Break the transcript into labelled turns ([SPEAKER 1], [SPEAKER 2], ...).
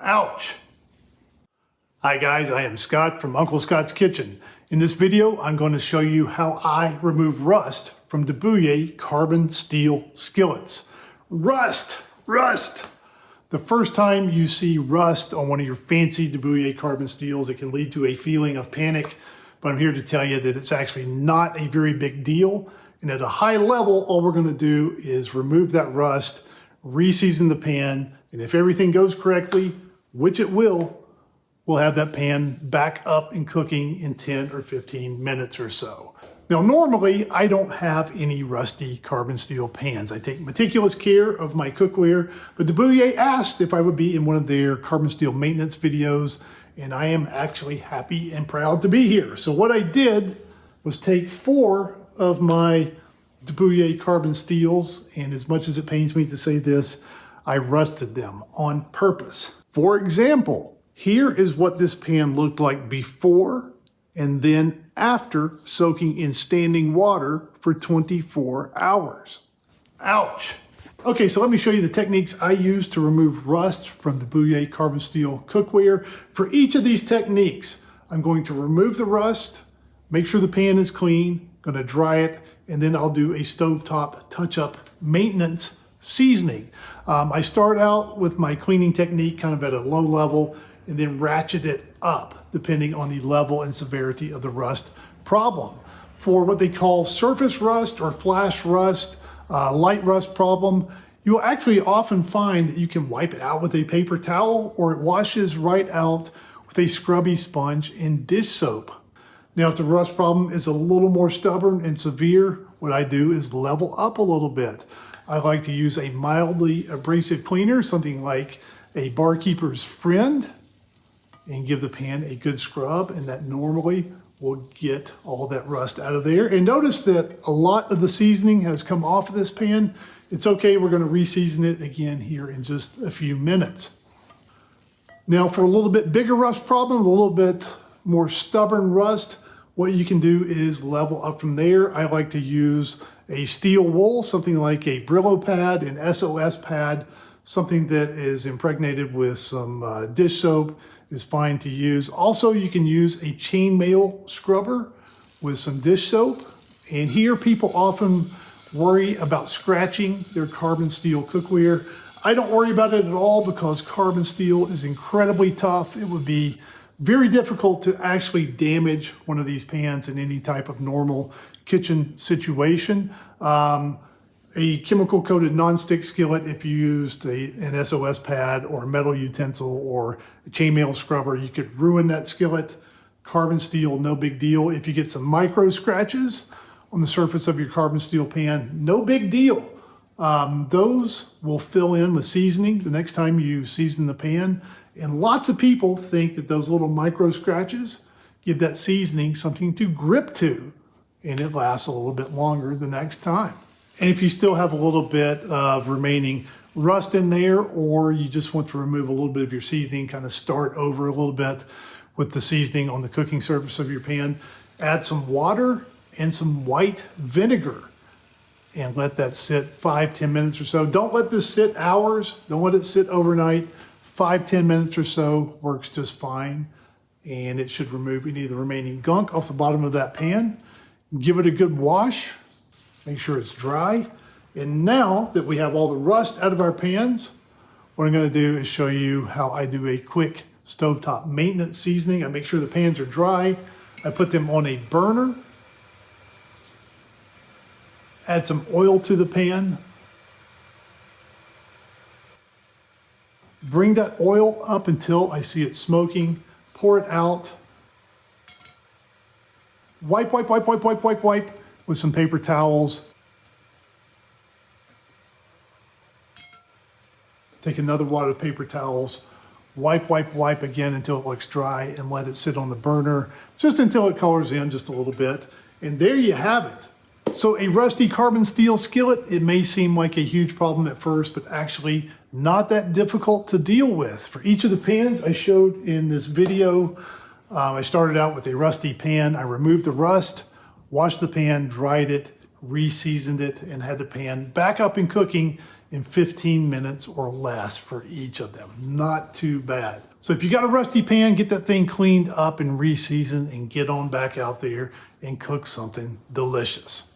[SPEAKER 1] Ouch! Hi guys, I am Scott from Uncle Scott's Kitchen. In this video, I'm going to show you how I remove rust from DeBouyer carbon steel skillets. Rust! The first time you see rust on one of your fancy DeBouyer carbon steels, it can lead to a feeling of panic, but I'm here to tell you that it's actually not a very big deal. And at a high level, all we're going to do is remove that rust, reseason the pan, and if everything goes correctly, which it will, we'll have that pan back up and cooking in 10 or 15 minutes or so. Now, normally I don't have any rusty carbon steel pans. I take meticulous care of my cookware, but DeBouyer asked if I would be in one of their carbon steel maintenance videos, and I am actually happy and proud to be here. So what I did was take 4 of my DeBouyer carbon steels, and as much as it pains me to say this, I rusted them on purpose. For example, here is what this pan looked like before and then after soaking in standing water for 24 hours. Ouch. Okay, so let me show you the techniques I use to remove rust from DeBouyer carbon steel cookware. For each of these techniques, I'm going to remove the rust, make sure the pan is clean, going to dry it, and then I'll do a stovetop touch-up maintenance seasoning. I start out with my cleaning technique kind of at a low level and then ratchet it up depending on the level and severity of the rust problem. For what they call surface rust or flash rust, light rust problem, you will actually often find that you can wipe it out with a paper towel or it washes right out with a scrubby sponge and dish soap. Now, if the rust problem is a little more stubborn and severe, what I do is level up a little bit. I like to use a mildly abrasive cleaner, something like a barkeeper's friend, and give the pan a good scrub, and that normally will get all that rust out of there. And notice that a lot of the seasoning has come off of this pan. It's okay, we're going to re-season it again here in just a few minutes. Now, for a little bit bigger rust problem, a little bit more stubborn rust, what you can do is level up from there. I like to use a steel wool, something like a Brillo pad, an SOS pad, something that is impregnated with some dish soap is fine to use. Also, you can use a chainmail scrubber with some dish soap. And here people often worry about scratching their carbon steel cookware. I don't worry about it at all because carbon steel is incredibly tough. It would be very difficult to actually damage one of these pans in any type of normal kitchen situation. A chemical coated nonstick skillet, if you used an SOS pad or a metal utensil or a chainmail scrubber, you could ruin that skillet. Carbon steel, no big deal. If you get some micro scratches on the surface of your carbon steel pan, no big deal. Those will fill in with seasoning the next time you season the pan. And lots of people think that those little micro scratches give that seasoning something to grip to, and it lasts a little bit longer the next time. And if you still have a little bit of remaining rust in there, or you just want to remove a little bit of your seasoning, kind of start over a little bit with the seasoning on the cooking surface of your pan, add some water and some white vinegar and let that sit 5-10 minutes or so. Don't let this sit hours. Don't let it sit overnight. 5-10 minutes or so works just fine. And it should remove any of the remaining gunk off the bottom of that pan. Give it a good wash. Make sure it's dry. And now that we have all the rust out of our pans, what I'm going to do is show you how I do a quick stovetop maintenance seasoning. I make sure the pans are dry. I put them on a burner. Add some oil to the pan. Bring that oil up until I see it smoking. Pour it out. Wipe with some paper towels. Take another wad of paper towels. Wipe again until it looks dry and let it sit on the burner just until it colors in just a little bit. And there you have it. So a rusty carbon steel skillet, it may seem like a huge problem at first, but actually not that difficult to deal with. For each of the pans I showed in this video, I started out with a rusty pan. I removed the rust, washed the pan, dried it, reseasoned it, and had the pan back up and cooking in 15 minutes or less for each of them. Not too bad. So if you got a rusty pan, get that thing cleaned up and reseasoned and get on back out there and cook something delicious.